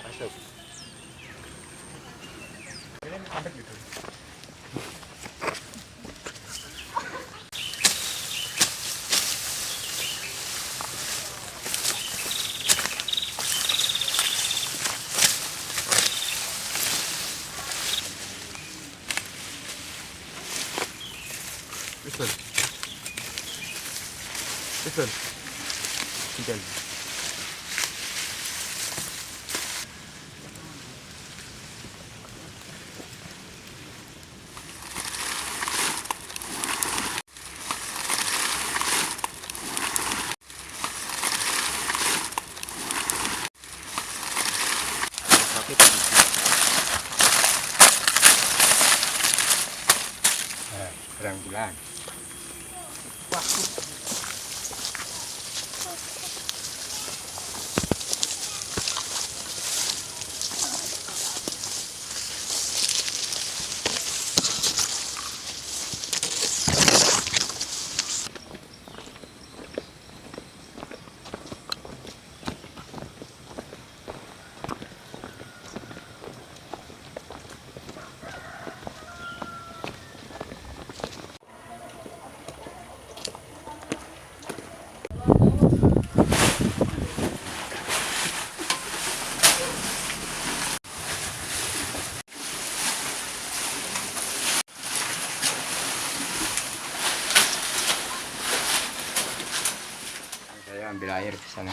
Masuk. Ini sampai gitu. Betul. Betul. Betul. Terang bulan. Saya ambil air ke sana.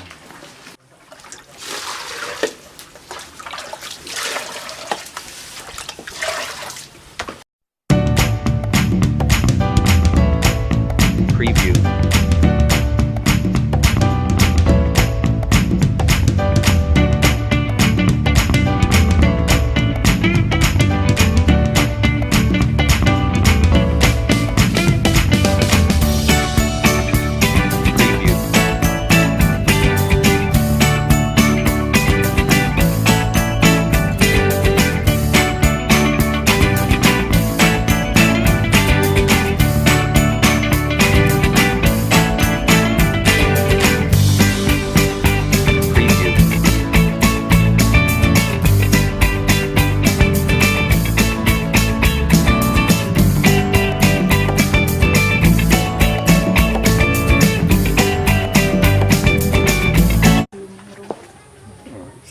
Preview.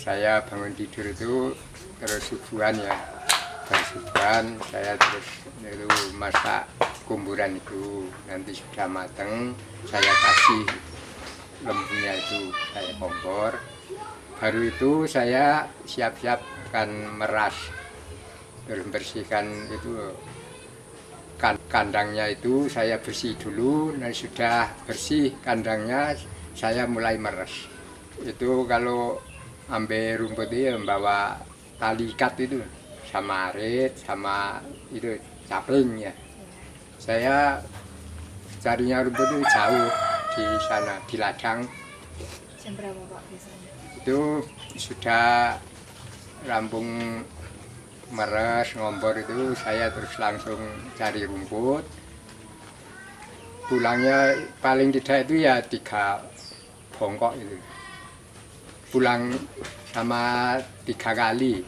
Saya bangun tidur itu terus subuhan ya, dari subuhan saya terus itu masak kumburan itu, nanti sudah mateng saya kasih lembunya itu saya kompor, baru itu saya siap-siapkan meras, terus bersihkan itu kandangnya itu saya bersih dulu, dan sudah bersih kandangnya saya mulai meres. Itu kalau ambil rumput itu membawa tali ikat itu sama arit sama itu caping ya. Saya carinya rumput itu jauh di sana di ladang. Jam berapa Pak biasanya? Itu sudah rampung meres ngompor itu saya terus langsung cari rumput. Pulangnya paling tidak itu ya 3 bongkok itu. Pulang sama 3 kali,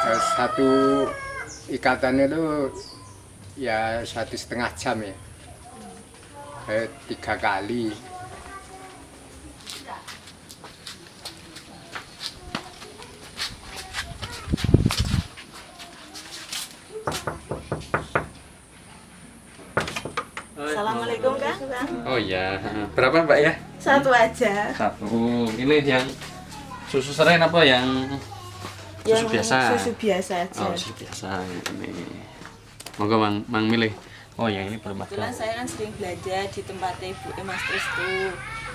terus satu ikatan itu ya 1,5 jam ya, 3 kali. Assalamualaikum Kang. Oh iya, berapa Mbak ya? Satu aja. Satu. Ini yang susu serai apa yang susu biasa? Susu biasa aja. Oh, susu biasa ini. Moga Mang milih. Oh, yang ini berapa? Kebetulan saya kan sering belanja di tempatnya Ibu Mas Tris tuh.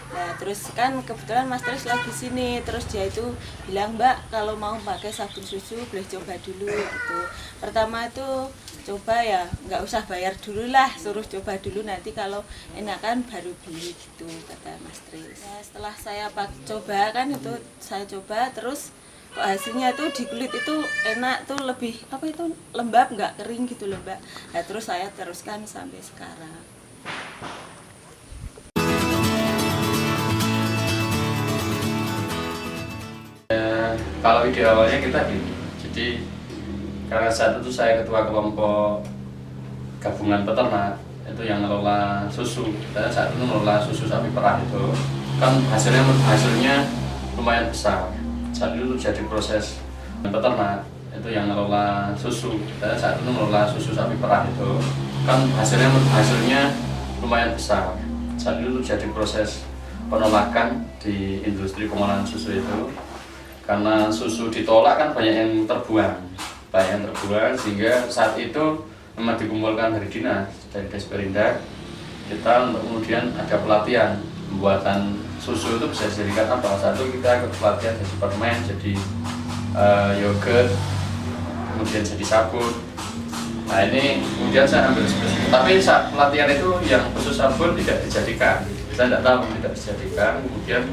Nah, terus kan kebetulan Mas Tris lagi sini, terus dia itu bilang, "Mbak, kalau mau pakai sabun susu boleh coba dulu." gitu. Pertama itu coba ya, nggak usah bayar dulu lah, suruh coba dulu, nanti kalau enakan baru beli gitu, kata Mas Tris. Nah, setelah saya coba kan itu saya coba terus kok hasilnya tuh di kulit itu enak tuh, lebih apa itu lembab, nggak kering gitu loh Mbak. Nah, terus saya teruskan sampai sekarang. kalau ide awalnya kita gini, jadi karena saat itu saya ketua kelompok gabungan peternak itu yang ngelola susu, dan saat itu ngelola susu sapi perah itu kan hasilnya lumayan besar. Saat itu jadi proses peternak itu yang ngelola susu, dan saat itu ngelola susu sapi perah itu kan hasilnya lumayan besar. Saat itu jadi proses penolakan di industri pengolahan susu itu, karena susu ditolak kan banyak yang terbuang, sehingga saat itu memang dikumpulkan dari dinas, dari Desperindak, kita untuk kemudian ada pelatihan pembuatan susu itu bisa dijadikan apa. Saat itu kita ikut pelatihan jadi permen, jadi yogurt, kemudian jadi sabun. Nah ini kemudian saya ambil spesial, tapi saat pelatihan itu yang khusus sabun tidak dijadikan, saya tidak tahu tidak dijadikan. Kemudian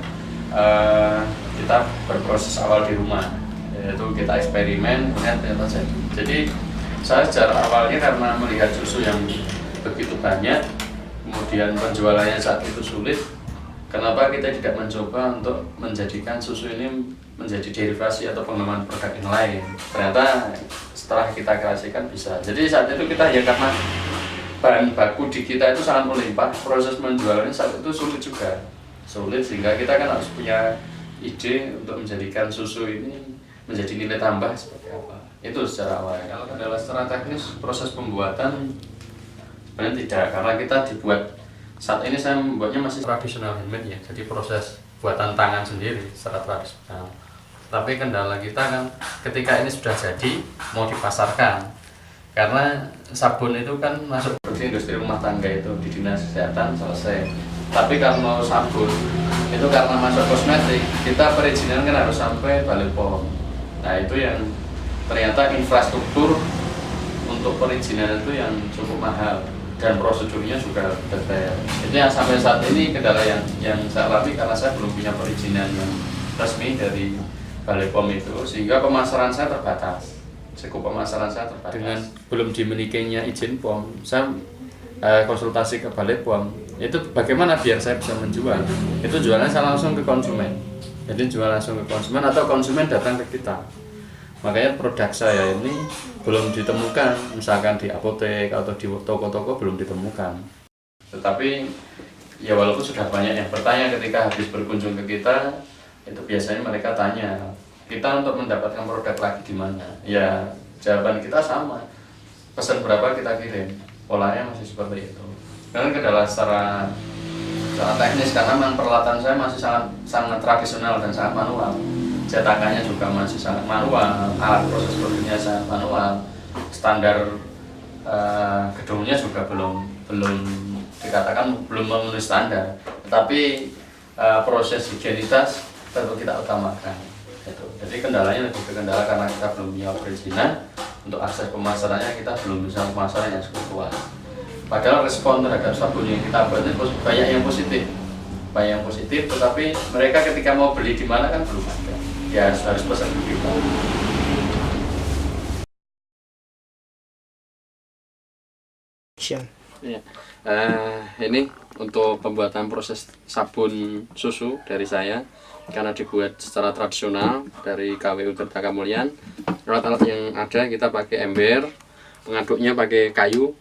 kita berproses awal di rumah, yaitu kita eksperimen, kemudian ternyata jadi saya secara awalnya karena melihat susu yang begitu banyak, kemudian penjualannya saat itu sulit, kenapa kita tidak mencoba untuk menjadikan susu ini menjadi derivasi atau pengembangan produk yang lain. Ternyata setelah kita kreasikan bisa. Jadi saat itu kita ya karena bahan baku di kita itu sangat melimpah, proses menjualnya saat itu sulit juga. Sulit sehingga kita kan harus punya ide untuk menjadikan susu ini menjadi nilai tambah seperti apa. Itu secara awal. Kalau kendala secara teknis proses pembuatan sebenarnya tidak, karena kita dibuat saat ini saya membuatnya masih tradisional handmade ya. Jadi proses buatan tangan sendiri secara tradisional. Tapi kendala kita kan ketika ini sudah jadi mau dipasarkan, karena sabun itu kan masuk ke industri rumah tangga itu di dinas kesehatan selesai. Tapi kalau mau sabun itu karena masuk kosmetik, kita perizinan kan harus sampai Balai POM. Nah itu yang ternyata infrastruktur untuk perizinan itu yang cukup mahal dan prosedurnya juga detail. Itu yang sampai saat ini kendala yang saya alami, karena saya belum punya perizinan yang resmi dari Balai POM itu, sehingga pemasaran saya terbatas. Cukup pemasaran saya terbatas. Dengan belum dimilikinya izin POM, saya konsultasi ke Balai POM. Itu bagaimana biar saya bisa menjual? Itu jualannya saya langsung ke konsumen. Jadi jual langsung ke konsumen atau konsumen datang ke kita. Makanya produk saya ini belum ditemukan, misalkan di apotek atau di toko-toko belum ditemukan. Tetapi ya walaupun sudah banyak yang bertanya ketika habis berkunjung ke kita, itu biasanya mereka tanya, kita untuk mendapatkan produk lagi di mana? Ya jawaban kita sama, pesan berapa kita kirim, polanya masih seperti itu. Karena kendala secara teknis, karena memang peralatan saya masih sangat tradisional dan sangat manual. Cetakannya juga masih sangat manual, alat proses produknya sangat manual, standar gedungnya juga belum dikatakan belum memenuhi standar. Tetapi proses higienitas tentu kita utamakan. Jadi kendalanya lebih ke kendala karena kita belum punya perizinan, untuk akses pemasarannya kita belum bisa pemasaran yang cukup luas. Padahal respon terhadap sabun yang kita buat itu banyak yang positif, tetapi mereka ketika mau beli di mana kan belum ada. Ya harus pesan ke kita. Ya. Ini untuk pembuatan proses sabun susu dari saya, karena dibuat secara tradisional dari KWU Tirta Kamulyan. Alat-alat yang ada kita pakai ember, pengaduknya pakai kayu.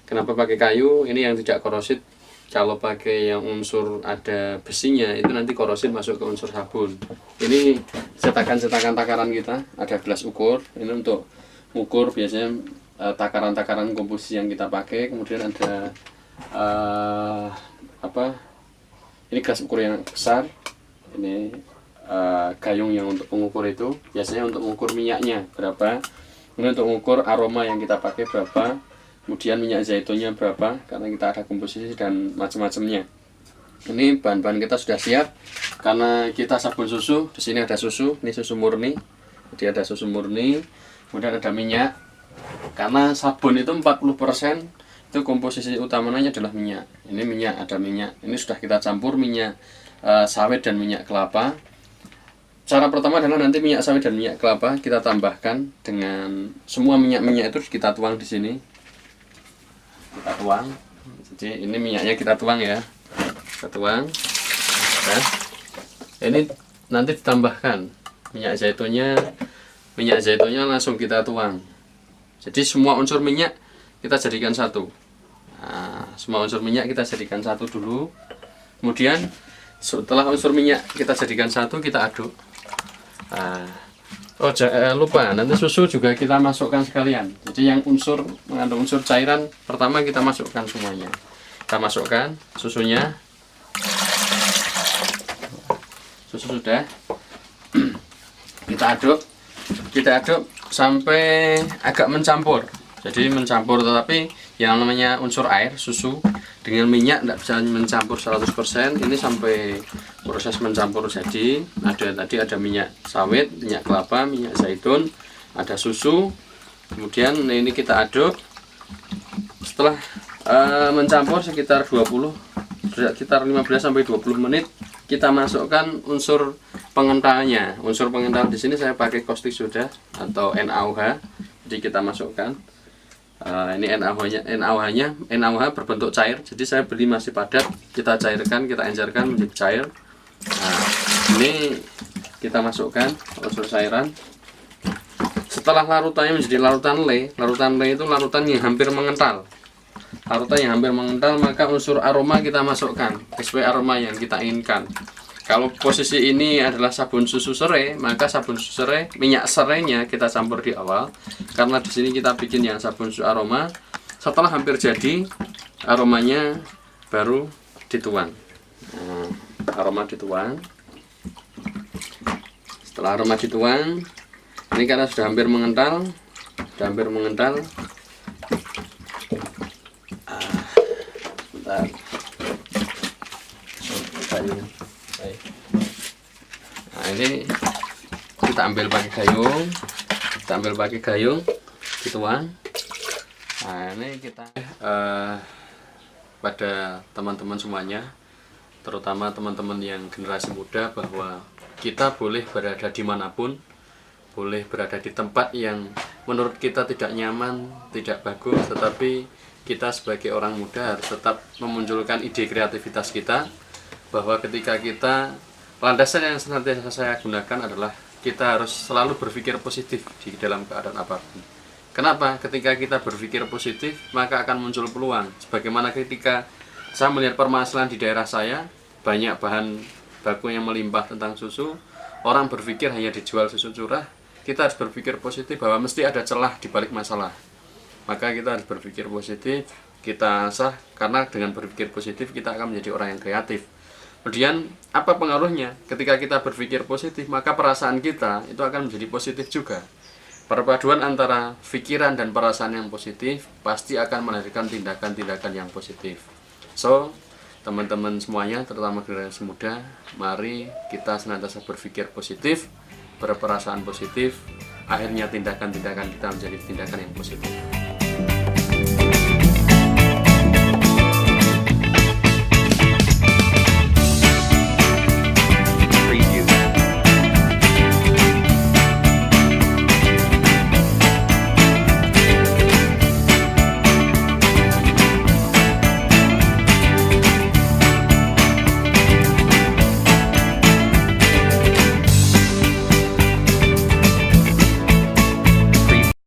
Kenapa pakai kayu? Ini yang tidak korosid. Kalau pakai yang unsur ada besinya itu nanti korosid masuk ke unsur sabun. Ini cetakan-cetakan takaran kita, ada gelas ukur. Ini untuk ukur biasanya takaran-takaran komposisi yang kita pakai. Kemudian ada ini gelas ukur yang besar. Ini gayung yang untuk pengukur itu, biasanya untuk mengukur minyaknya berapa, kemudian untuk mengukur aroma yang kita pakai berapa, kemudian minyak zaitunnya berapa, karena kita ada komposisi dan macam-macamnya. Ini bahan-bahan kita sudah siap, karena kita sabun susu. Di sini ada susu, ini susu murni, jadi ada susu murni, kemudian ada minyak. Karena sabun itu 40% itu komposisi utamanya adalah minyak. Ini minyak, ada minyak. Ini sudah kita campur minyak sawit dan minyak kelapa. Cara pertama adalah nanti minyak sawit dan minyak kelapa kita tambahkan dengan semua minyak-minyak itu kita tuang di sini. Kita tuang. Jadi ini minyaknya kita tuang ya. Kita tuang. Nah, ini nanti ditambahkan minyak zaitunnya langsung kita tuang. Jadi semua unsur minyak kita jadikan satu. Nah, semua unsur minyak kita jadikan satu dulu. Kemudian setelah unsur minyak kita jadikan satu, kita aduk. Nah, lupa, nanti susu juga kita masukkan sekalian. Jadi yang mengandung unsur cairan pertama kita masukkan semuanya. Kita masukkan susunya. Susu sudah. Kita aduk sampai agak mencampur. Jadi mencampur, tetapi yang namanya unsur air, susu dengan minyak tidak bisa mencampur 100%. Ini sampai proses mencampur jadi ada minyak sawit, minyak kelapa, minyak zaitun, ada susu. Kemudian ini kita aduk. Setelah mencampur sekitar 15 sampai 20 menit, kita masukkan unsur pengentalnya. Unsur pengental di sini saya pakai caustic soda atau NaOH. Jadi kita masukkan. Ini NaOH berbentuk cair. Jadi saya beli masih padat. Kita cairkan, kita encerkan menjadi cair. Nah, ini kita masukkan unsur cairan. Setelah larutannya menjadi larutan le itu larutan yang hampir mengental. Maka unsur aroma kita masukkan sesuai aroma yang kita inginkan. Kalau posisi ini adalah sabun susu serai, maka sabun susu serai, minyak serainya kita campur di awal. Karena di sini kita bikin yang sabun susu aroma. Setelah hampir jadi, aromanya baru dituang. Nah, aroma dituang. Setelah aroma dituang, ini karena sudah hampir mengental. Nah, ini kita ambil pakai gayung, dituang. Nah, ini kita pada teman-teman semuanya, terutama teman-teman yang generasi muda, bahwa kita boleh berada dimanapun, boleh berada di tempat yang menurut kita tidak nyaman, tidak bagus, tetapi kita sebagai orang muda harus tetap memunculkan ide kreativitas kita, bahwa ketika kita, landasan yang senantiasa saya gunakan adalah kita harus selalu berpikir positif di dalam keadaan apapun. Kenapa? Ketika kita berpikir positif, maka akan muncul peluang. Sebagaimana ketika saya melihat permasalahan di daerah saya, banyak bahan baku yang melimpah tentang susu, orang berpikir hanya dijual susu curah. Kita harus berpikir positif bahwa mesti ada celah di balik masalah. Maka kita harus berpikir positif, kita asah, karena dengan berpikir positif kita akan menjadi orang yang kreatif. Kemudian apa pengaruhnya? Ketika kita berpikir positif, maka perasaan kita itu akan menjadi positif juga. Perpaduan antara pikiran dan perasaan yang positif pasti akan melahirkan tindakan-tindakan yang positif. So, teman-teman semuanya, terutama generasi muda, mari kita senantiasa berpikir positif, berperasaan positif, akhirnya tindakan-tindakan kita menjadi tindakan yang positif.